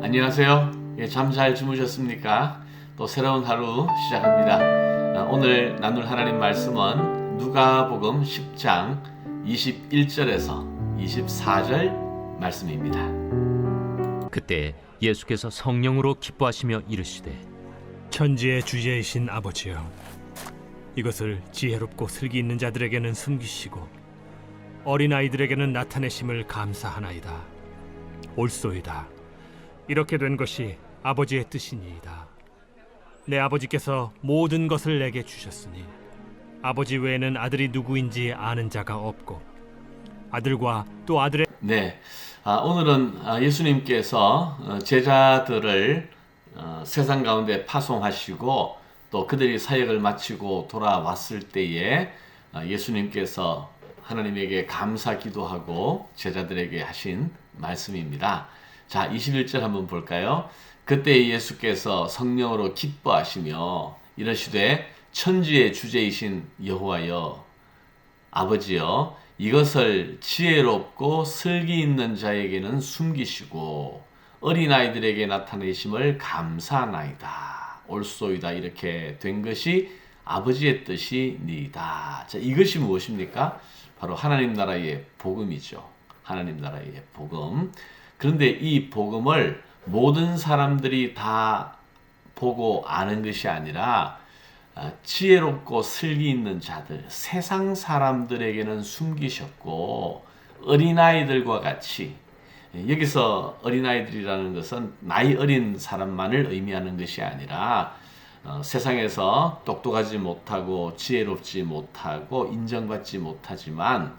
안녕하세요. 잠 잘 주무셨습니까? 또 새로운 하루 시작합니다. 오늘 나눌 하나님 말씀은 누가복음 10장 21절에서 24절 말씀입니다. 그때 예수께서 성령으로 기뻐하시며 이르시되 천지의 주제이신 아버지여, 이것을 지혜롭고 슬기 있는 자들에게는 숨기시고 어린아이들에게는 나타내심을 감사하나이다. 옳소이다. 이렇게 된 것이 아버지의 뜻이니이다. 내 아버지께서 모든 것을 내게 주셨으니 아버지 외에는 아들이 누구인지 아는 자가 없고 아들과 또 아들의 오늘은 예수님께서 제자들을 세상 가운데 파송하시고 또 그들이 사역을 마치고 돌아왔을 때에 예수님께서 하나님에게 감사 기도하고 제자들에게 하신 말씀입니다. 자, 21절 한번 볼까요? 그때 예수께서 성령으로 기뻐하시며 이르시되 천지의 주제이신 여호와여, 아버지여, 이것을 지혜롭고 슬기 있는 자에게는 숨기시고 어린아이들에게 나타내심을 감사하나이다. 옳소이다. 이렇게 된 것이 아버지의 뜻이니이다. 자, 이것이 무엇입니까? 바로 하나님 나라의 복음이죠. 하나님 나라의 복음. 그런데 이 복음을 모든 사람들이 다 보고 아는 것이 아니라 지혜롭고 슬기 있는 자들, 세상 사람들에게는 숨기셨고 어린아이들과 같이, 여기서 어린아이들이라는 것은 나이 어린 사람만을 의미하는 것이 아니라 세상에서 똑똑하지 못하고 지혜롭지 못하고 인정받지 못하지만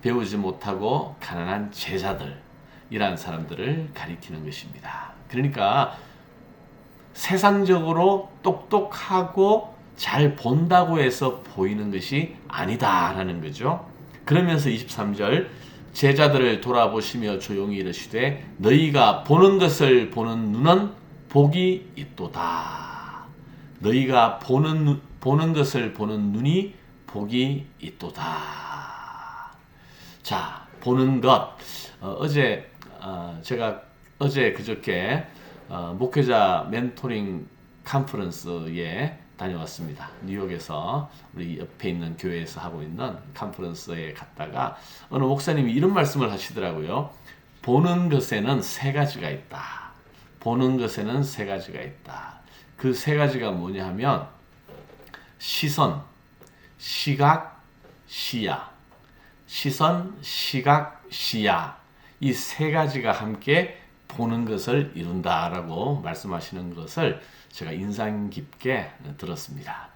배우지 못하고 가난한 제자들이란 사람들을 가리키는 것입니다. 그러니까 세상적으로 똑똑하고 잘 본다고 해서 보이는 것이 아니다라는 거죠. 그러면서 23절 제자들을 돌아보시며 조용히 이르시되 너희가 보는 것을 보는 눈은 복이 있도다. 너희가 보는 것을 보는 눈이 복이 있도다. 자, 보는 것. 제가 그저께 목회자 멘토링 컨퍼런스에 다녀왔습니다. 뉴욕에서 우리 옆에 있는 교회에서 하고 있는 컨퍼런스에 갔다가 어느 목사님이 이런 말씀을 하시더라고요. 보는 것에는 세 가지가 있다. 보는 것에는 세 가지가 있다. 그 세 가지가 뭐냐 하면 시선, 시각, 시야. 시선, 시각, 시야. 이 세 가지가 함께 보는 것을 이룬다라고 말씀하시는 것을 제가 인상 깊게 들었습니다.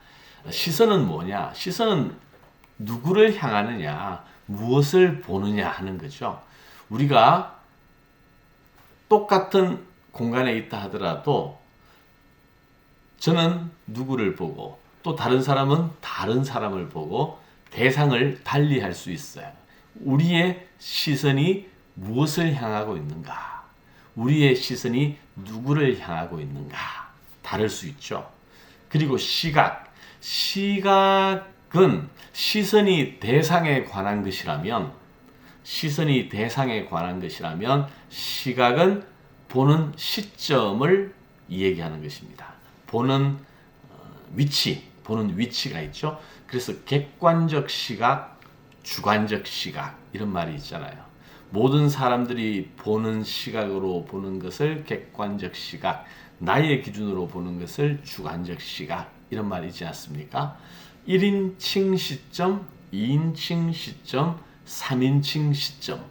시선은 뭐냐? 시선은 누구를 향하느냐, 무엇을 보느냐 하는 거죠. 우리가 똑같은 공간에 있다 하더라도 저는 누구를 보고 또 다른 사람은 다른 사람을 보고 대상을 달리 할 수 있어요. 우리의 시선이 무엇을 향하고 있는가? 우리의 시선이 누구를 향하고 있는가? 다를 수 있죠. 그리고 시각. 시각은 시선이 대상에 관한 것이라면 시각은 보는 시점을 얘기하는 것입니다. 보는 위치가 있죠. 그래서 객관적 시각, 주관적 시각 이런 말이 있잖아요. 모든 사람들이 보는 시각으로 보는 것을 객관적 시각, 나의 기준으로 보는 것을 주관적 시각 이런 말이지 않습니까? 1인칭 시점, 2인칭 시점, 3인칭 시점,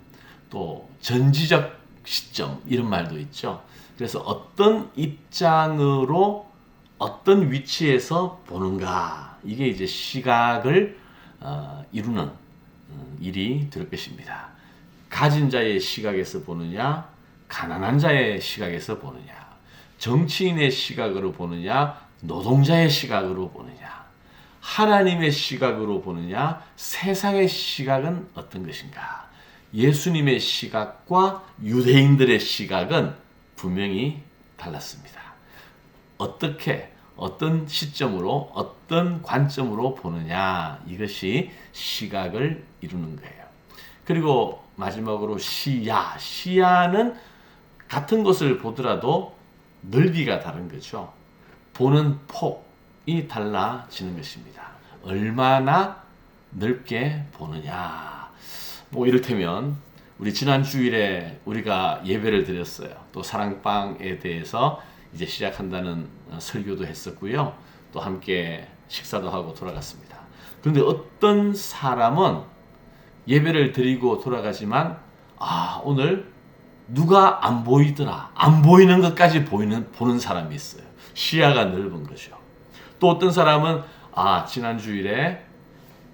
또 전지적 시점 이런 말도 있죠. 그래서 어떤 입장으로 어떤 위치에서 보는가, 이게 이제 시각을 이루는 일이 될 것입니다. 가진 자의 시각에서 보느냐, 가난한 자의 시각에서 보느냐, 정치인의 시각으로 보느냐, 노동자의 시각으로 보느냐, 하나님의 시각으로 보느냐, 세상의 시각은 어떤 것인가? 예수님의 시각과 유대인들의 시각은 분명히 달랐습니다. 어떻게, 어떤 시점으로, 어떤 관점으로 보느냐, 이것이 시각을 이루는 거예요. 그리고 마지막으로 시야. 시야는 같은 것을 보더라도 넓이가 다른 거죠. 보는 폭이 달라지는 것입니다. 얼마나 넓게 보느냐. 뭐 이를테면 우리 지난 주일에 우리가 예배를 드렸어요. 또 사랑방에 대해서 이제 시작한다는 설교도 했었고요. 또 함께 식사도 하고 돌아갔습니다. 그런데 어떤 사람은 예배를 드리고 돌아가지만 오늘 누가 안 보이더라. 안 보이는 것까지 보는 사람이 있어요. 시야가 넓은 거죠. 또 어떤 사람은 지난 주일에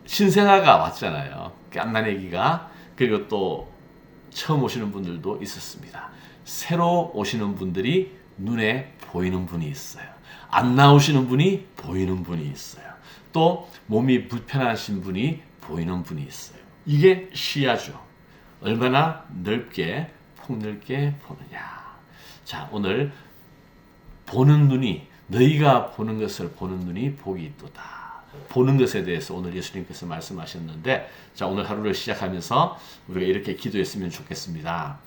신생아가 왔잖아요. 갓난아기가. 그리고 또 처음 오시는 분들도 있었습니다. 새로 오시는 분들이 눈에 보이는 분이 있어요. 안 나오시는 분이 보이는 분이 있어요. 또 몸이 불편하신 분이 보이는 분이 있어요. 이게 시야죠. 얼마나 넓게 폭넓게 보느냐. 자, 오늘 보는 눈이, 너희가 보는 것을 보는 눈이 복이 있도다. 보는 것에 대해서 오늘 예수님께서 말씀하셨는데, 자, 오늘 하루를 시작하면서 우리가 이렇게 기도했으면 좋겠습니다.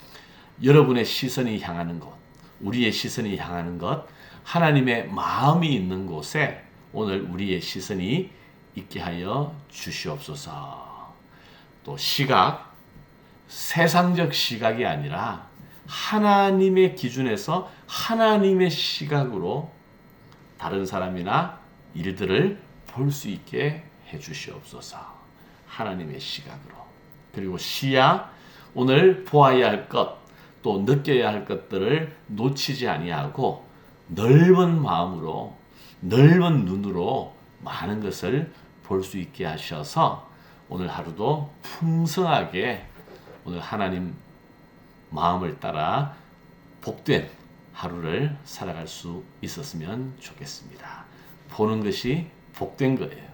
여러분의 시선이 향하는 곳, 우리의 시선이 향하는 것, 하나님의 마음이 있는 곳에 오늘 우리의 시선이 있게 하여 주시옵소서. 또 시각, 세상적 시각이 아니라 하나님의 기준에서 하나님의 시각으로 다른 사람이나 일들을 볼 수 있게 해 주시옵소서. 하나님의 시각으로. 그리고 시야, 오늘 보아야 할 것, 또 느껴야 할 것들을 놓치지 아니하고 넓은 마음으로, 넓은 눈으로 많은 것을 볼 수 있게 하셔서 오늘 하루도 풍성하게 오늘 하나님 마음을 따라 복된 하루를 살아갈 수 있었으면 좋겠습니다. 보는 것이 복된 거예요.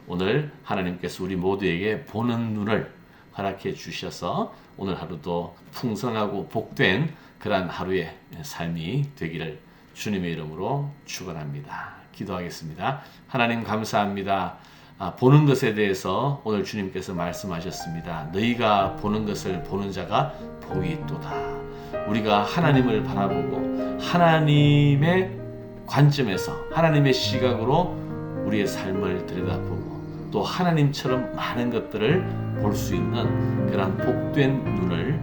오늘 하나님께서 우리 모두에게 보는 눈을 허락해 주셔서 오늘 하루도 풍성하고 복된 그러한 하루의 삶이 되기를 주님의 이름으로 축원합니다. 기도하겠습니다. 하나님 감사합니다. 보는 것에 대해서 오늘 주님께서 말씀하셨습니다. 너희가 보는 것을 보는 자가 복이 있도다. 우리가 하나님을 바라보고 하나님의 관점에서 하나님의 시각으로 우리의 삶을 들여다보고 또 하나님처럼 많은 것들을 볼 수 있는 그런 복된 눈을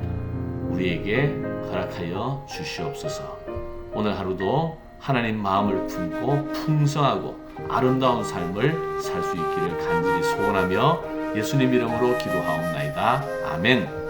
우리에게 허락하여 주시옵소서. 오늘 하루도 하나님 마음을 품고 풍성하고 아름다운 삶을 살 수 있기를 간절히 소원하며 예수님 이름으로 기도하옵나이다. 아멘.